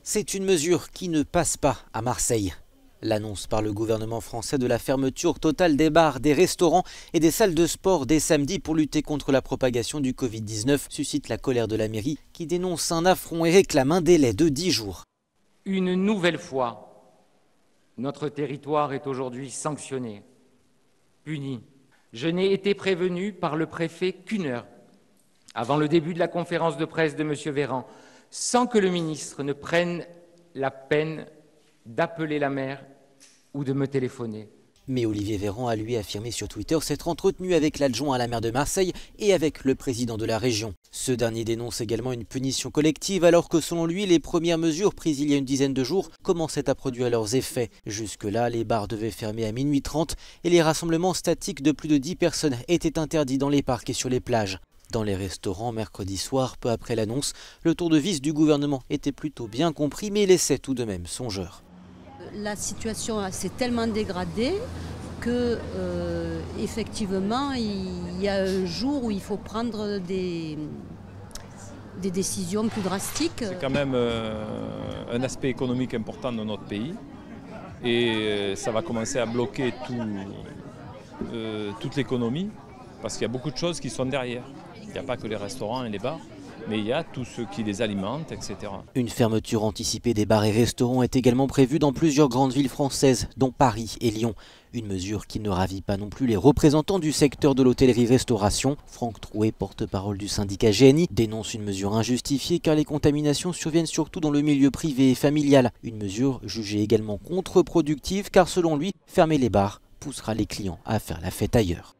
C'est une mesure qui ne passe pas à Marseille. L'annonce par le gouvernement français de la fermeture totale des bars, des restaurants et des salles de sport dès samedi pour lutter contre la propagation du Covid-19 suscite la colère de la mairie qui dénonce un affront et réclame un délai de 10 jours. Une nouvelle fois, notre territoire est aujourd'hui sanctionné, puni. Je n'ai été prévenu par le préfet qu'une heure avant le début de la conférence de presse de M. Véran, sans que le ministre ne prenne la peine d'appeler la maire ou de me téléphoner. Mais Olivier Véran a lui affirmé sur Twitter s'être entretenu avec l'adjoint à la maire de Marseille et avec le président de la région. Ce dernier dénonce également une punition collective alors que selon lui, les premières mesures prises il y a une dizaine de jours commençaient à produire leurs effets. Jusque-là, les bars devaient fermer à minuit 30 et les rassemblements statiques de plus de 10 personnes étaient interdits dans les parcs et sur les plages. Dans les restaurants, mercredi soir, peu après l'annonce, le tour de vis du gouvernement était plutôt bien compris mais laissait tout de même songeur. La situation s'est tellement dégradée que effectivement il y a un jour où il faut prendre des décisions plus drastiques. C'est quand même un aspect économique important de notre pays et ça va commencer à bloquer toute l'économie parce qu'il y a beaucoup de choses qui sont derrière. Il n'y a pas que les restaurants et les bars, mais il y a tout ce qui les alimente, etc. Une fermeture anticipée des bars et restaurants est également prévue dans plusieurs grandes villes françaises, dont Paris et Lyon. Une mesure qui ne ravit pas non plus les représentants du secteur de l'hôtellerie-restauration. Franck Trouet, porte-parole du syndicat GNI, dénonce une mesure injustifiée car les contaminations surviennent surtout dans le milieu privé et familial. Une mesure jugée également contre-productive car selon lui, fermer les bars poussera les clients à faire la fête ailleurs.